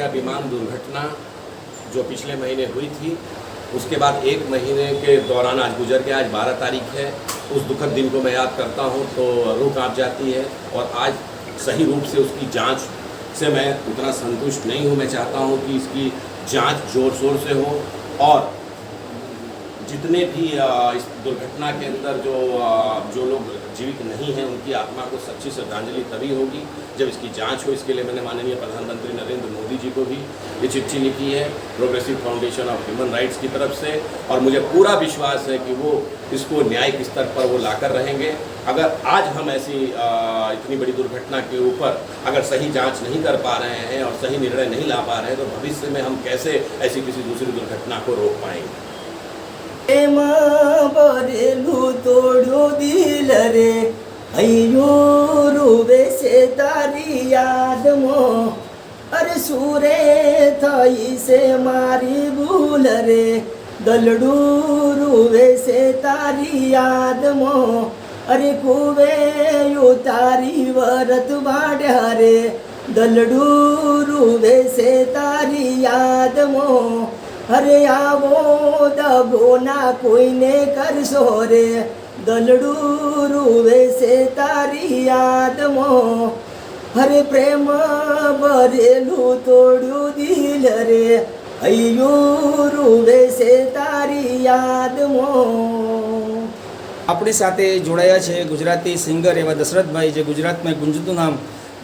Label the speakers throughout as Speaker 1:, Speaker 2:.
Speaker 1: India विमान दुर्घटना जो पिछले महीने हुई थी, उसके बाद एक महीने के दौरान आज गुजर के आज 12 तारीख है। उस दुखद दिन को मैं याद करता हूँ तो रूह कांप जाती है। और आज सही रूप से उसकी जांच से मैं उतना संतुष्ट नहीं हूँ। मैं चाहता हूँ कि इसकी जांच जोर शोर से हो और जितने भी इस दुर्घटना के अंदर जो लोग जीवित नहीं हैं उनकी आत्मा को सच्ची श्रद्धांजलि तभी होगी जब इसकी जांच हो। इसके लिए मैंने माननीय प्रधानमंत्री नरेंद्र मोदी जी को भी ये चिट्ठी लिखी है progressive foundation of human rights की तरफ से, और मुझे पूरा विश्वास है कि वो इसको न्यायिक स्तर पर वो लाकर रहेंगे। अगर आज हम ऐसी इतनी बड़ी दुर्घटना के ऊपर अगर सही जांच नहीं कर पा रहे हैं और सही निर्णय नहीं ला पा रहे हैं तो भविष्य में हम कैसे ऐसी किसी दूसरी दुर्घटना को रोक पाएंगे।
Speaker 2: बरेलू तोड़ो दिल रे अयो रूबे से तारी याद मो अरे सूरे थाई से मारी भूल रे दलडू रूबे से तारी याद मो अरे कुवे यो तारी वरत बाढ़ रे दलडू रूबे से तारी याद मो अरे आवो दबो ना कोઈને करशो रे दलडू रूवे से तारी याद मो हरे प्रेम भरेलू तोड़ू दिल रे अयो रूवे से तारी याद मो।
Speaker 3: આપણી સાથે જોડાયા છે ગુજરાતી સિંગર એવા દશરથભાઈ, જે ગુજરાતમાં ગુંજતું નામ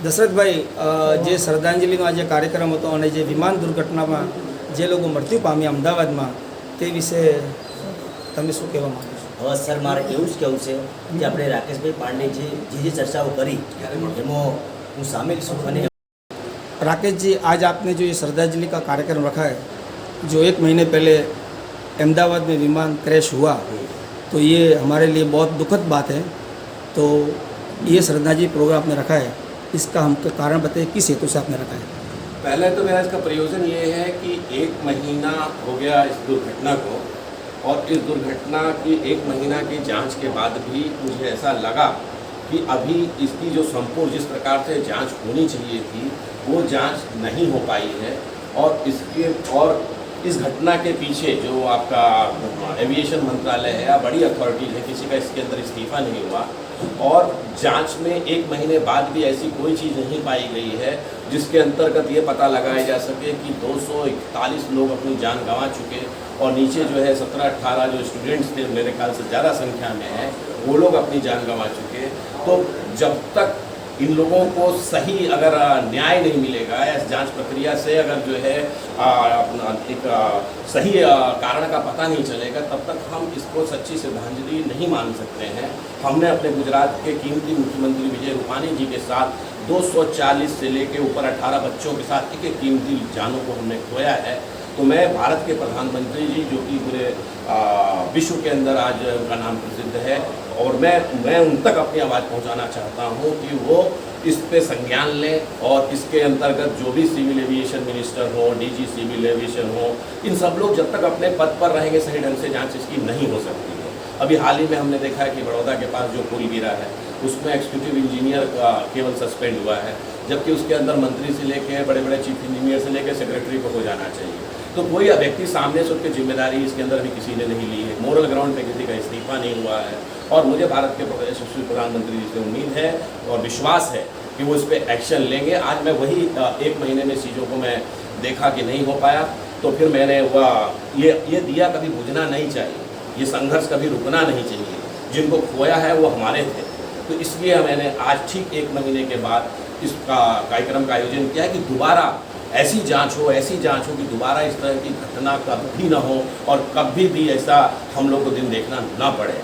Speaker 3: દશરથભાઈ, જે શ્રદ્ધાંજલિનો આજે કાર્યક્રમ હતો અને જે વિમાન દુર્ઘટનામાં જે લોકો મૃત્યુ પામ્યા અમદાવાદમાં તે વિશે તમે શું કહેવા માંગો છો?
Speaker 2: હવે સર મારે એવું જ કહેવું છે કે આપણે રાકેશભાઈ પાંડેજી જે ચર્ચાઓ કરી એમાં હું સામેલ છું। અને
Speaker 3: राकेश जी, आज आपने जो ये श्रद्धांजलि का कार्यक्रम रखा है, जो एक महीने पहले अहमदाबाद में विमान क्रैश हुआ, तो ये हमारे लिए बहुत दुखद बात है। तो ये श्रद्धांजलि प्रोग्राम आपने रखा है, इसका हमको कारण बताइए, किस हेतु से आपने रखा है?
Speaker 1: पहले तो मेरा इसका प्रयोजन ये है कि एक महीना हो गया इस दुर्घटना को, और इस दुर्घटना की एक महीना की जांच के बाद भी मुझे ऐसा लगा कि अभी इसकी जो संपूर्ण जिस प्रकार से जांच होनी चाहिए थी वो जांच नहीं हो पाई है। और इस घटना के पीछे जो आपका एविएशन मंत्रालय है या बड़ी अथॉरिटीज़ है, किसी का इसके अंदर इस्तीफा नहीं हुआ, और जांच में एक महीने बाद भी ऐसी कोई चीज़ नहीं पाई गई है जिसके अंतर्गत ये पता लगाया जा सके कि 241 लोग अपनी जान गंवा चुके, और नीचे जो है 17-18 जो स्टूडेंट्स थे, मेरे ख्याल से ज़्यादा संख्या में है, वो लोग अपनी जान गंवा चुके। तो जब तक इन लोगों को सही अगर न्याय नहीं मिलेगा, इस जांच प्रक्रिया से अगर जो है एक सही कारण का पता नहीं चलेगा, तब तक हम इसको सच्ची श्रद्धांजलि नहीं मान सकते हैं। हमने अपने गुजरात के कीमती मुख्यमंत्री विजय रूपानी जी के साथ 240 से लेके ऊपर 18 बच्चों के साथ एक एक कीमती जानों को हमने खोया है। तो मैं भारत के प्रधानमंत्री जी, जो कि पूरे विश्व के अंदर आज उनका नाम प्रसिद्ध है, और मैं उन तक अपनी आवाज़ पहुंचाना चाहता हूं कि वो इस पे संज्ञान लें, और इसके अंतर्गत जो भी सिविल एविएशन मिनिस्टर हो, डीजी सिविल एविएशन हो, इन सब लोग जब तक अपने पद पर रहेंगे सही ढंग से जांच इसकी नहीं हो सकती है। अभी हाल ही में हमने देखा है कि बड़ौदा के पास जो पुल गिरा है उसमें एग्जीक्यूटिव इंजीनियर केवल सस्पेंड हुआ है, जबकि उसके अंदर मंत्री से लेके बड़े बड़े चीफ इंजीनियर से लेकर सेक्रेटरी को हो जाना चाहिए। तो कोई व्यक्ति सामने से उसकी जिम्मेदारी इसके अंदर भी किसी ने नहीं ली है, मोरल ग्राउंड पे किसी का इस्तीफा नहीं हुआ है। और मुझे भारत के यशस्वी प्रधानमंत्री जी से उम्मीद है और विश्वास है कि वो इस पर एक्शन लेंगे। आज मैं वही एक महीने में चीज़ों को मैं देखा कि नहीं हो पाया, तो फिर मैंने ये दिया कभी बुझना नहीं चाहिए, ये संघर्ष कभी रुकना नहीं चाहिए। जिनको खोया है वो हमारे थे, तो इसलिए मैंने आज ठीक एक महीने के बाद इसका कार्यक्रम का आयोजन किया है कि दोबारा ऐसी जांच हो कि दोबारा इस तरह की घटना कभी ना हो और कभी भी ऐसा हम लोग को दिन देखना ना पड़े।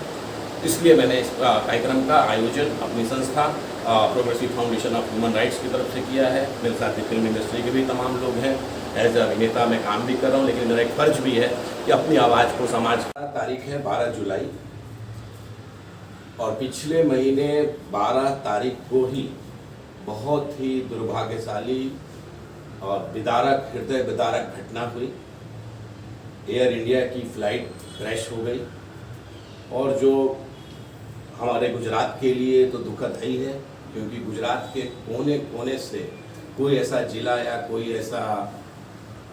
Speaker 1: इसलिए मैंने इस कार्यक्रम का आयोजन अपनी संस्था progressive foundation of human rights की तरफ से किया है। मेरे साथ फिल्म इंडस्ट्री के भी तमाम लोग हैं, एज अ अभिनेता मैं काम भी कर रहा हूँ, लेकिन मेरा एक फर्ज भी है कि अपनी आवाज़ को समाज का। तारीख है 12 जुलाई, और पिछले महीने 12 तारीख को ही बहुत ही दुर्भाग्यशाली और विदारक, हृदय विदारक घटना हुई। एयर इंडिया की फ़्लाइट क्रैश हो गई, और जो हमारे गुजरात के लिए तो दुखद है ही है, क्योंकि गुजरात के कोने कोने से कोई ऐसा जिला या कोई ऐसा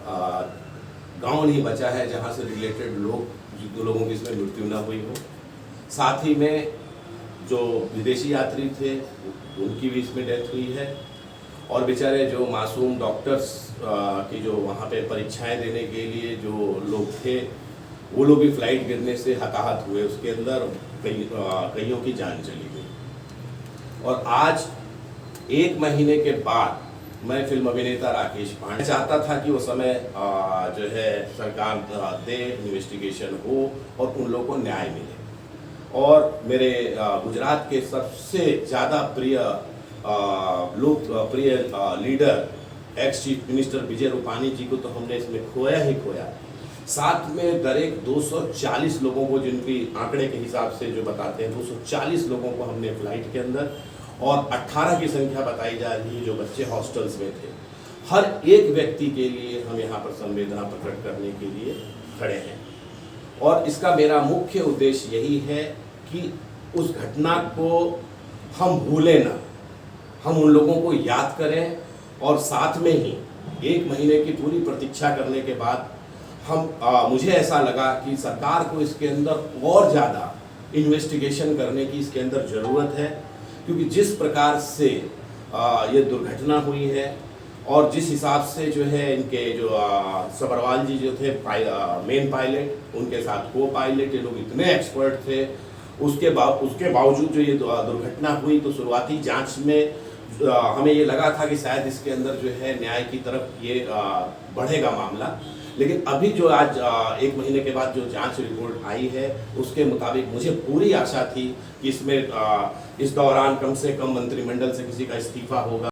Speaker 1: गांव नहीं बचा है जहां से रिलेटेड लोगों की इसमें मृत्यु ना हुई हो। साथ ही में जो विदेशी यात्री थे उनकी भी इसमें डेथ हुई है, और बेचारे जो मासूम डॉक्टर्स की जो वहाँ पे परीक्षाएं देने के लिए जो लोग थे वो लोग भी फ्लाइट गिरने से हताहत हुए, उसके अंदर कईयों की जान चली गई। और आज 1 महीने के बाद मैं फिल्म अभिनेता राकेश पांडे चाहता था कि वो समय जो है सरकार दे, इन्वेस्टिगेशन हो और उन लोगों को न्याय मिले। और मेरे गुजरात के सबसे ज़्यादा प्रिय लोकप्रिय leader ex chief minister Vijay Rupani जी को तो हमने इसमें खोया ही खोया। साथ में दरेक 240 लोगों को, जिनकी आंकड़े के हिसाब से जो बताते हैं 240 लोगों को हमने फ्लाइट के अंदर, और 18 की संख्या बताई जा रही है जो बच्चे हॉस्टल्स में थे। हर एक व्यक्ति के लिए हम यहाँ पर संवेदना प्रकट करने के लिए खड़े हैं, और इसका मेरा मुख्य उद्देश्य यही है कि उस घटना को हम भूलें ना, हम उन लोगों को याद करें, और साथ में ही 1 महीने की पूरी प्रतीक्षा करने के बाद मुझे ऐसा लगा कि सरकार को इसके अंदर और ज़्यादा इन्वेस्टिगेशन करने की इसके अंदर ज़रूरत है, क्योंकि जिस प्रकार से ये दुर्घटना हुई है और जिस हिसाब से जो है इनके जो सब्रवाल जी जो थे मेन पायलट, उनके साथ को पायलट, ये लोग इतने एक्सपर्ट थे, उसके बावजूद जो ये दुर्घटना हुई तो शुरुआती जांच में हमें ये लगा था कि शायद इसके अंदर जो है न्याय की तरफ ये बढ़ेगा मामला। लेकिन अभी जो आज 1 महीने के बाद जो जांच रिपोर्ट आई है उसके मुताबिक मुझे पूरी आशा थी कि इसमें इस दौरान कम से कम मंत्रिमंडल से किसी का इस्तीफा होगा।